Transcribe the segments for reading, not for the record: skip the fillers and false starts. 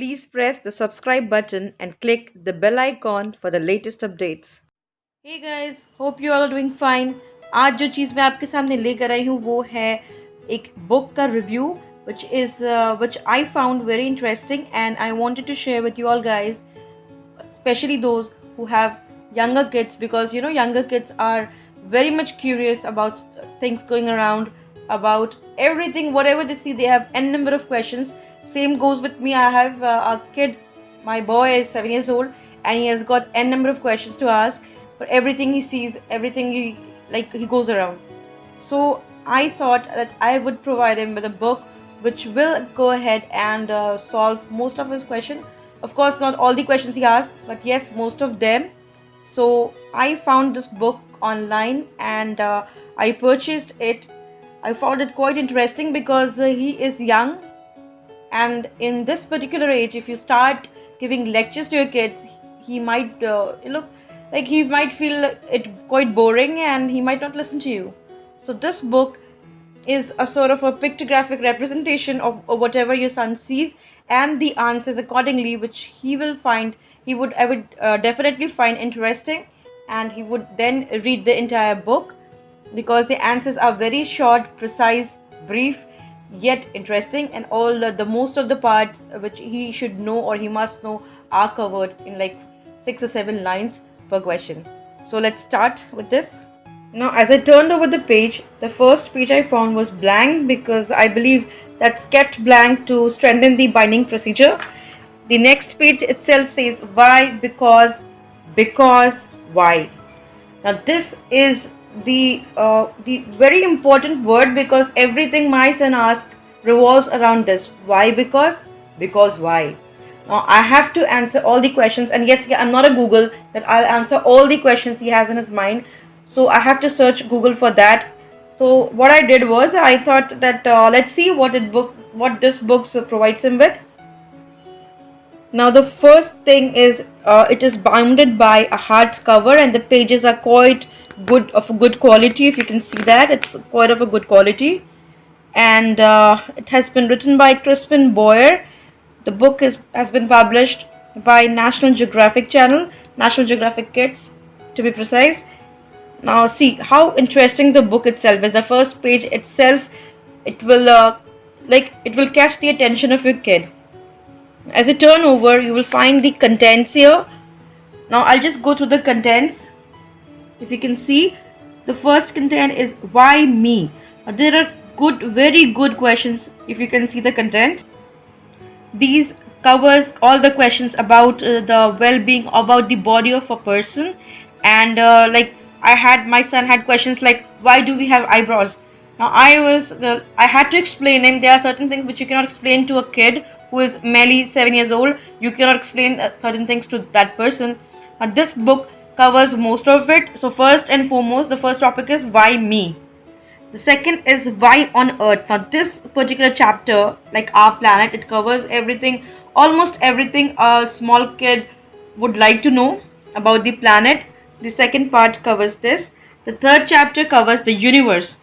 Please press the subscribe button and click the bell icon for the latest updates. Hey guys, hope you all are doing fine. आज जो चीज़ मैं आपके सामने लेकर आई हूँ वो है एक book का review which I found very interesting and I wanted to share with you all guys, especially those who have younger kids, because younger kids are very much curious about things going around, about everything, whatever they see they have n number of questions. Same goes with me. I have a kid, my boy is 7 years old, and he has got n number of questions to ask for everything he sees, everything he goes around. So I thought that I would provide him with a book which will go ahead and solve most of his questions. Of course, not all the questions he asked, but yes, most of them. So I found this book online and I purchased it. I found it quite interesting because he is young, and in this particular age, if you start giving lectures to your kids, he might he might feel it quite boring and he might not listen to you. So this book is a sort of a pictographic representation of whatever your son sees and the answers accordingly, which he would I would definitely find interesting, and he would then read the entire book because the answers are very short, precise, brief, yet interesting, and all the most of the parts which he should know or he must know are covered in like 6 or 7 lines per question. So let's start with this. Now, as I turned over the page, the first page I found was blank because I believe that's kept blank to strengthen the binding procedure. The next page itself says why, because, why. Now, this is the very important word because everything my son asks revolves around this. Why, because, why. Now, I have to answer all the questions, and yes, I'm not a Google that I'll answer all the questions he has in his mind. So I have to search Google for that. So what I did was I thought that let's see what this book provides him with. Now the first thing is it is bounded by a hardcover and the pages are quite good quality. If you can see that, it's quite of a good quality, and it has been written by Crispin Boyer. The book has been published by National Geographic channel, National Geographic Kids to be precise. Now see how interesting the book itself is. The first page itself, it will catch the attention of your kid. As you turn over, you will find the contents here. Now I'll just go through the contents. If you can see, the first content is why me. Now, there are very good questions. If you can see the content, these covers all the questions about the well-being, about the body of a person, and my son had questions like why do we have eyebrows. Now I had to explain him there are certain things which you cannot explain to a kid who is merely 7 years old. You cannot explain certain things to that person. Now this book covers most of it. So first and foremost, the first topic is why me. The second is why on earth. Now this particular chapter, like our planet, it covers everything, almost everything a small kid would like to know about the planet. The second part covers this. The third chapter covers the universe.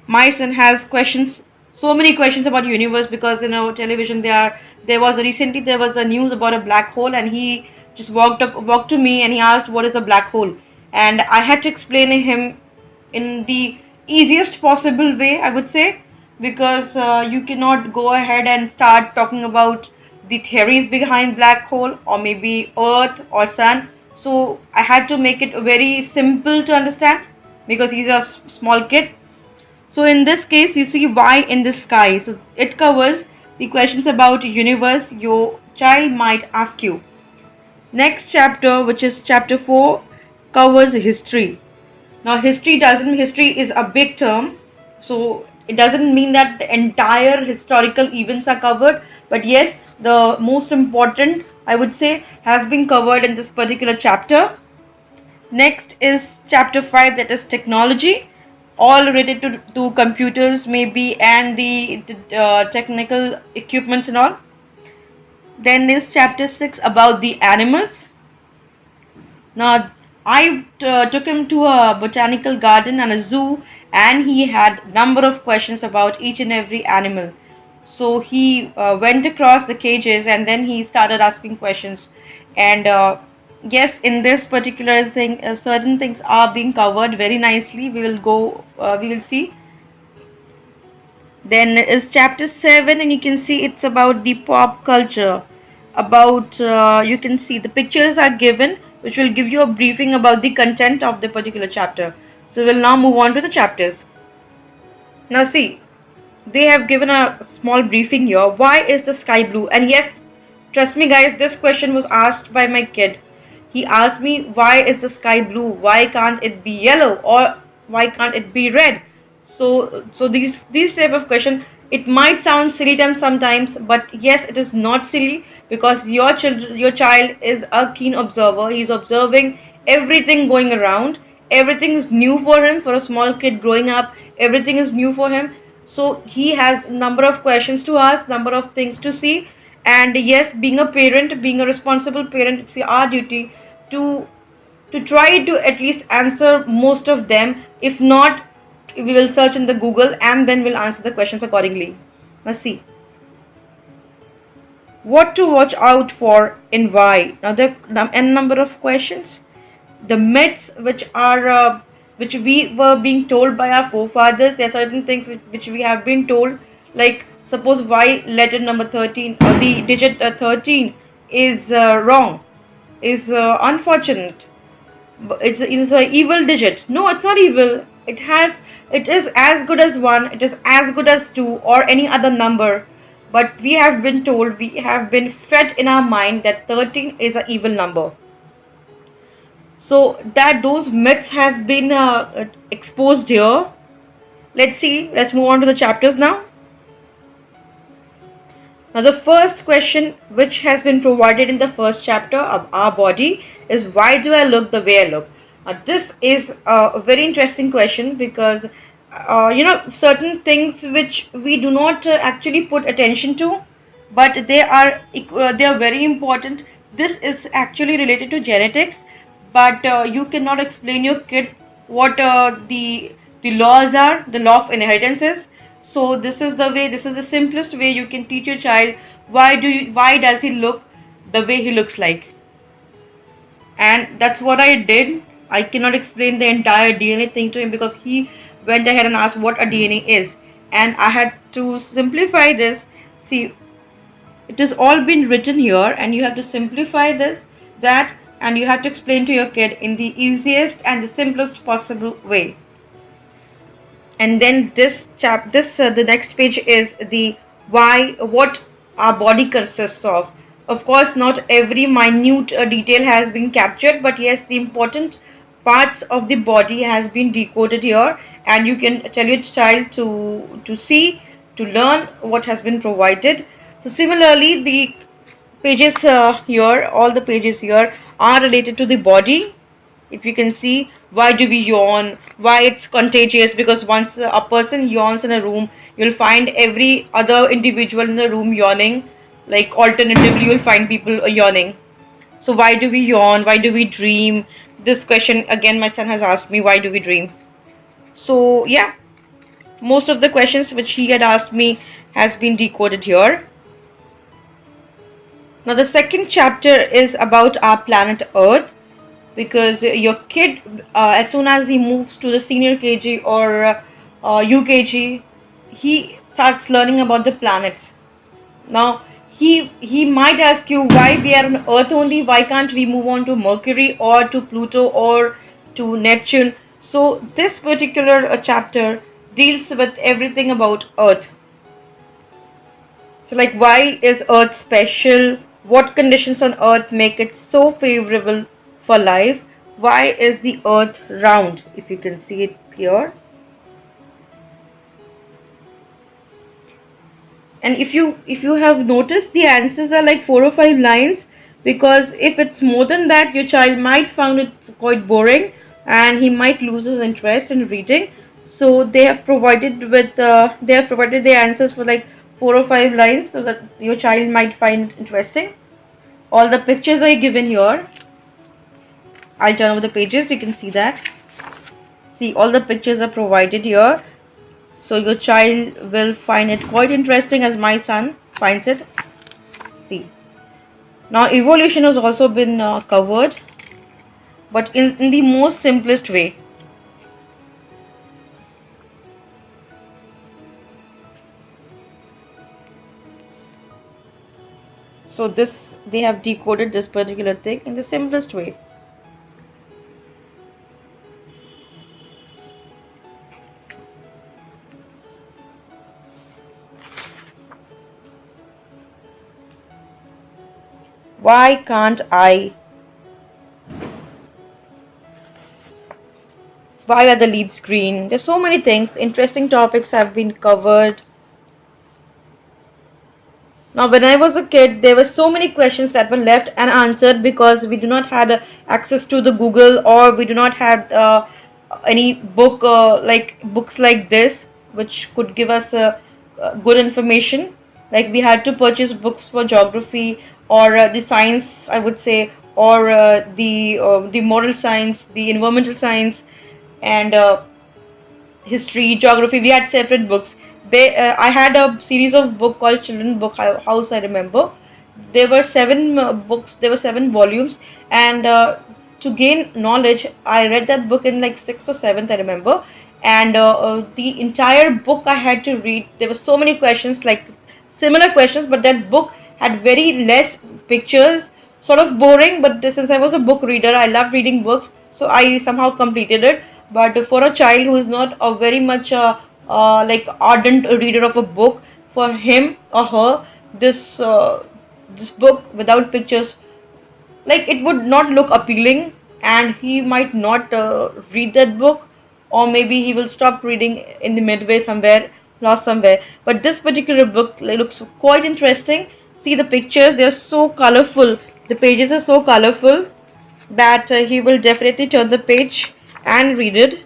My son has questions, so many questions about universe, because television there was a news about a black hole, and he just walked to me and he asked what is a black hole, and I had to explain to him in the easiest possible way, I would say, because you cannot go ahead and start talking about the theories behind black hole or maybe earth or sun. So I had to make it very simple to understand because he's a small kid. So in this case, you see why in the sky. So it covers the questions about universe your child might ask you. Next chapter, which is chapter 4, covers history. Now history is a big term, so it doesn't mean that the entire historical events are covered, but yes, the most important, I would say, has been covered in this particular chapter. Next is chapter 5, that is technology, all related to computers maybe, and the technical equipments and all. Then is chapter 6 about the animals. Now I took him to a botanical garden and a zoo, and he had number of questions about each and every animal. So he went across the cages and then he started asking questions. And yes, in this particular thing, certain things are being covered very nicely. We will see. Then is chapter 7, and you can see it's about the pop culture. About you can see the pictures are given, which will give you a briefing about the content of the particular chapter. So we'll now move on to the chapters. Now see, they have given a small briefing here. Why is the sky blue? And yes, trust me guys, this question was asked by my kid. He asked me, why is the sky blue? Why can't it be yellow, or why can't it be red? So these type of question, it might sound silly to them sometimes, but yes, it is not silly, because your child is a keen observer. He's observing everything going around. Everything is new for him. For a small kid growing up, everything is new for him. So he has number of questions to ask, number of things to see. And yes, being a parent, being a responsible parent, it's our duty to try to at least answer most of them. If not, we will search in the Google and then we'll answer the questions accordingly. Let's see what to watch out for and why. Now there are n number of questions. The myths which we were being told by our forefathers. There are certain things which we have been told, like suppose why letter number 13 or the digit 13 is wrong, is unfortunate. It's an evil digit. No, it's not evil. It is as good as 1, it is as good as 2 or any other number. But we have been told, we have been fed in our mind that 13 is an evil number. So that those myths have been exposed here. Let's see, let's move on to the chapters now. Now the first question which has been provided in the first chapter of our body is, why do I look the way I look? This is a very interesting question, because certain things which we do not actually put attention to, but they are very important. This is actually related to genetics, but you cannot explain your kid what the laws are, the law of inheritance is. So this is the simplest way you can teach your child, why does he look the way he looks like. And that's what I did. I cannot explain the entire DNA thing to him, because he went ahead and asked what a DNA is, and I had to simplify this. See, it has all been written here, and you have to simplify that, and you have to explain to your kid in the easiest and the simplest possible way. And then the next page is the what our body consists of. Of course, not every minute detail has been captured, but yes, the important parts of the body has been decoded here, and you can tell your child to see, to learn what has been provided. So similarly, the pages here, all the pages here are related to the body. If you can see, why do we yawn, why it's contagious, because once a person yawns in a room, you'll find every other individual in the room yawning. Like alternatively, you'll find people yawning. So why do we yawn, why do we dream? This question again my son has asked me, why do we dream? So yeah, most of the questions which he had asked me has been decoded here. Now the second chapter is about our planet Earth, because your kid, as soon as he moves to the senior KG or UKG, he starts learning about the planets. Now he might ask you, why we are on Earth only, why can't we move on to Mercury or to Pluto or to Neptune? So this particular chapter deals with everything about Earth. So like, why is Earth special? What conditions on Earth make it so favorable for life? Why is the Earth round? If you can see it here. And if you have noticed, the answers are like 4 or 5 lines, because if it's more than that, your child might find it quite boring and he might lose his interest in reading. So they have provided the answers for like 4 or 5 lines, so that your child might find interesting. All the pictures are given here. I'll turn over the pages, you can see that. See, all the pictures are provided here. So your child will find it quite interesting as my son finds it. See. Now evolution has also been covered, but in the most simplest way. So this, they have decoded this particular thing in the simplest way. Why can't I? Why are the leaves green? There's so many things. Interesting topics have been covered. Now, when I was a kid, there were so many questions that were left unanswered because we do not had access to the Google, or we do not have any book like books like this, which could give us good information. Like we had to purchase books for geography or the science, I would say, or the moral science, the environmental science, and history, geography. We had separate books. I had a series of book called Children Book House. I remember there were seven books. There were seven volumes, and to gain knowledge, I read that book in like sixth or seventh. I remember, and the entire book I had to read. There were so many questions, like similar questions, but that book had very less pictures. Sort of boring, but since I was a book reader, I loved reading books, so I somehow completed it. But for a child who is not a very much like ardent reader of a book, for him or her, this book without pictures, like it would not look appealing, and he might not read that book, or maybe he will stop reading in the midway somewhere, lost somewhere. But this particular book looks quite interesting. See the pictures, they are so colorful, the pages are so colorful that he will definitely turn the page and read it.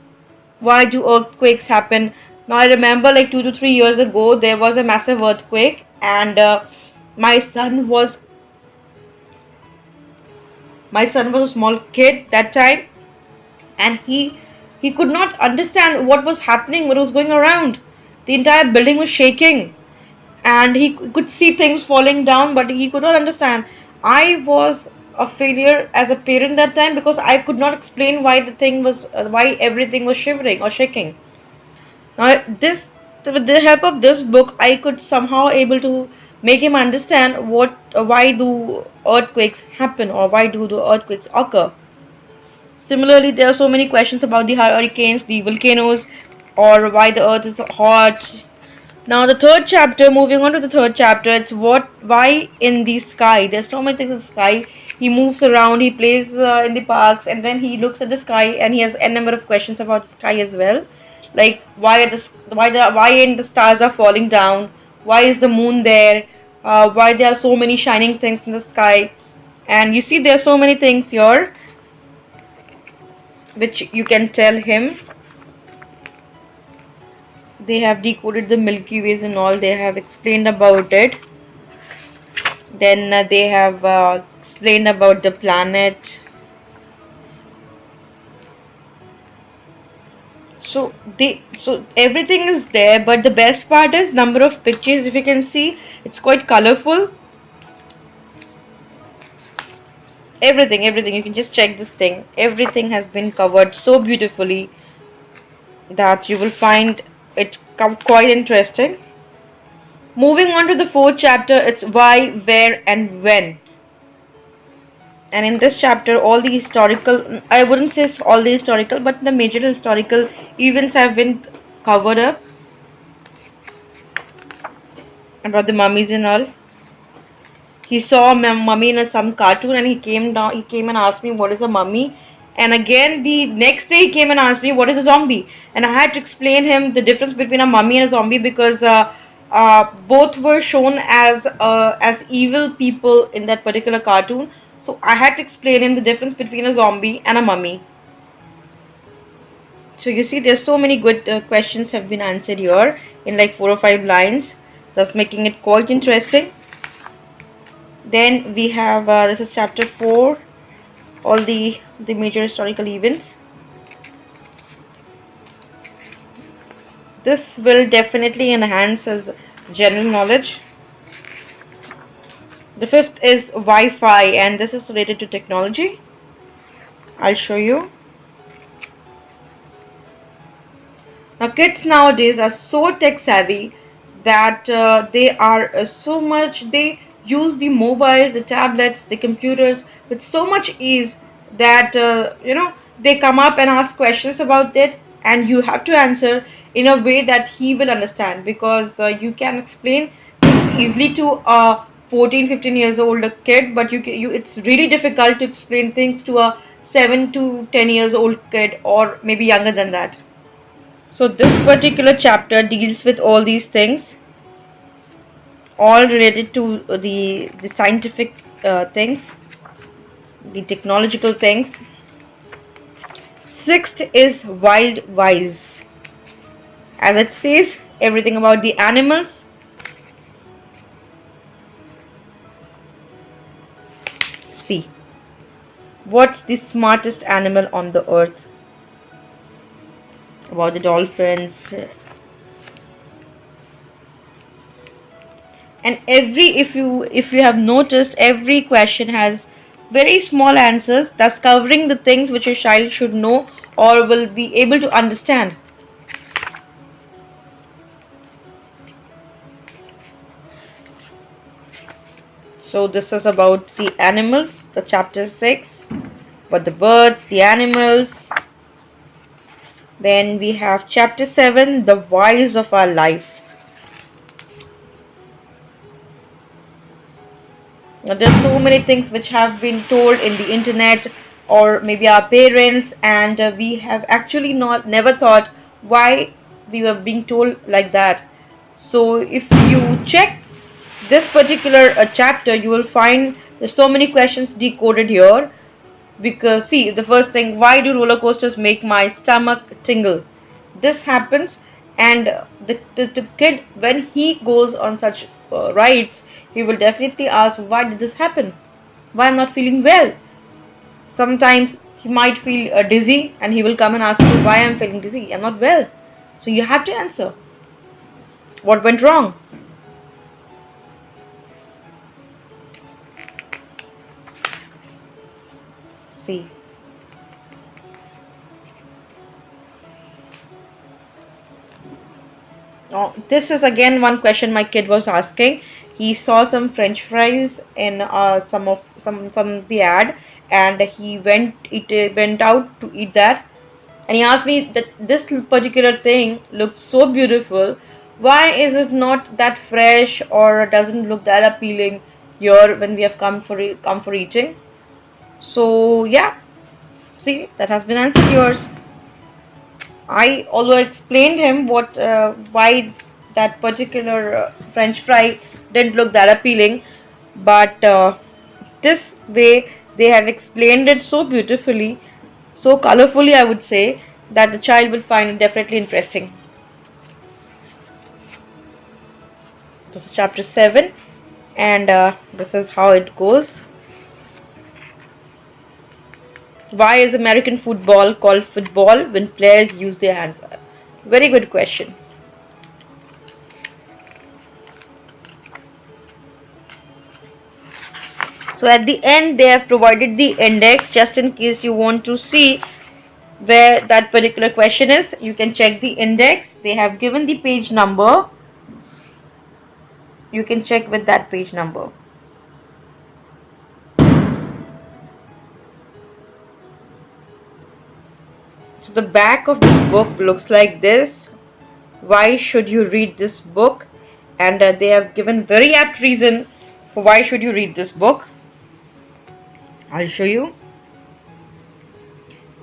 Why do earthquakes happen? Now I remember like 2 to 3 years ago there was a massive earthquake, and my son was my son was a small kid that time, and he could not understand what was happening, what was going around. The entire building was shaking, and he could see things falling down, but he could not understand. I was a failure as a parent that time because I could not explain why the thing was why everything was shivering or shaking. Now, this with the help of this book, I could somehow able to make him understand why do earthquakes happen, or why do the earthquakes occur. Similarly, there are so many questions about the hurricanes, the volcanoes, or why the earth is hot. Now the third chapter, moving on to the third chapter, it's why in the sky. There's so many things in the sky. He moves around, he plays in the parks, and then he looks at the sky, and he has a number of questions about the sky as well. Like why in the stars are falling down? Why is the moon there? Why there are so many shining things in the sky? And you see, there are so many things here which you can tell him. They have decoded the Milky Ways and all, they have explained about it. Then they have explained about the planet. So everything is there, but the best part is number of pictures. If you can see, it's quite colorful. Everything, you can just check this thing. Everything has been covered so beautifully that you will find it quite interesting. Moving on to the fourth chapter, it's why, where, and when. And in this chapter, all the historical, I wouldn't say all the historical, but the major historical events have been covered up about the mummies and all. He saw a mummy in some cartoon, and he came down. He came and asked me what is a mummy. And again, the next day he came and asked me what is a zombie. And I had to explain him the difference between a mummy and a zombie, because both were shown as evil people in that particular cartoon. So I had to explain him the difference between a zombie and a mummy. So you see, there's so many good questions have been answered here in like 4 or 5 lines, thus making it quite interesting. Then we have this is chapter 4, all the major historical events. This will definitely enhance his general knowledge. The fifth is Wi-Fi, and this is related to technology. I'll show you. Now, kids nowadays are so tech savvy that they are so much, they use the mobiles, the tablets, the computers with so much ease that, they come up and ask questions about it, and you have to answer in a way that he will understand, because you can explain things easily to a 14, 15 years old kid, but it's really difficult to explain things to a 7 to 10 years old kid, or maybe younger than that. So this particular chapter deals with all these things, all related to the scientific things, the technological things. Sixth is wild wise. As it says, everything about the animals. See, what's the smartest animal on the earth? About the dolphins. And if you have noticed, every question has very small answers, thus covering the things which a child should know or will be able to understand. So this is about the animals, the chapter 6, but the birds, the animals. Then we have chapter 7, the whys of our lives. Now, there's so many things which have been told in the internet or maybe our parents, and we have actually not never thought why we were being told like that. So if you check this particular chapter, you will find there's so many questions decoded here. Because see, the first thing, why do roller coasters make my stomach tingle? This happens, and the kid, when he goes on such rides, he will definitely ask, why did this happen? Why I'm not feeling well? Sometimes he might feel dizzy, and he will come and ask you, why I'm feeling dizzy? I'm not well. So you have to answer. What went wrong? See. Oh, this is again one question my kid was asking. He saw some French fries in some of the ad, and went out to eat that, and he asked me that this particular thing looks so beautiful. Why is it not that fresh, or doesn't look that appealing here when we have come for eating? So yeah, see, that has been answered yours. Although I explained him why that particular French fry didn't look that appealing, but this way they have explained it so beautifully, so colorfully, I would say, that the child will find it definitely interesting. This is chapter 7, and this is how it goes. Why is American football called football when players use their hands? Very good question. So at the end they have provided the index, just in case you want to see where that particular question is. You can check the index. They have given the page number. You can check with that page number. So the back of this book looks like this. Why should you read this book? And they have given very apt reason for why should you read this book. I'll show you.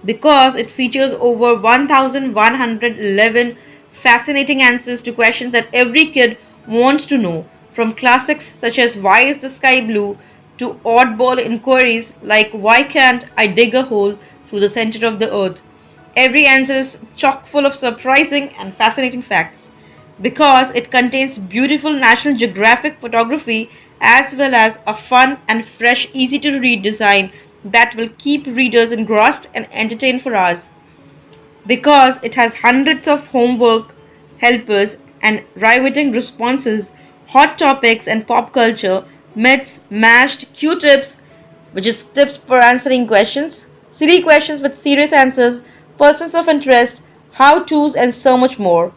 Because it features over 1111 fascinating answers to questions that every kid wants to know, from classics such as why is the sky blue to oddball inquiries like why can't I dig a hole through the center of the earth. Every answer is chock full of surprising and fascinating facts. Because it contains beautiful National Geographic photography as well as a fun and fresh, easy to read design that will keep readers engrossed and entertained for hours. Because it has hundreds of homework helpers, and riveting responses, hot topics and pop culture, myths, mashed, Q-tips, which is tips for answering questions, silly questions with serious answers, persons of interest, how-tos, and so much more.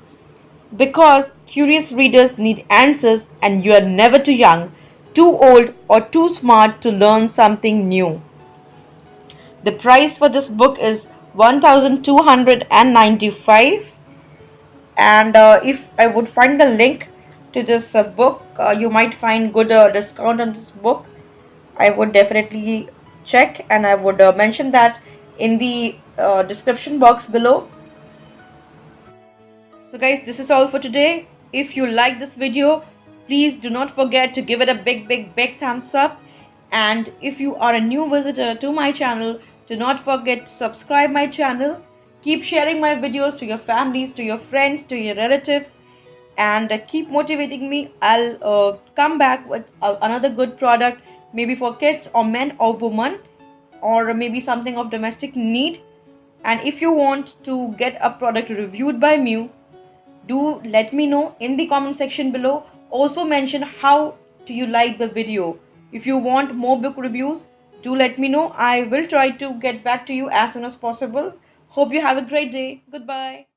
Because curious readers need answers, and you are never too young, too old, or too smart to learn something new. The price for this book is 1295, and if I would find the link to this book, you might find good discount on this book. I would definitely check, and I would mention that in the description box below. So guys, this is all for today. If you like this video, please do not forget to give it a big thumbs up. And if you are a new visitor to my channel, do not forget to subscribe my channel. Keep sharing my videos to your families, to your friends, to your relatives, and keep motivating me. I'll come back with another good product, maybe for kids or men or women, or maybe something of domestic need. And if you want to get a product reviewed by me, do let me know in the comment section below. Also mention how do you like the video. If you want more book reviews, do let me know. I will try to get back to you as soon as possible. Hope you have a great day. Goodbye.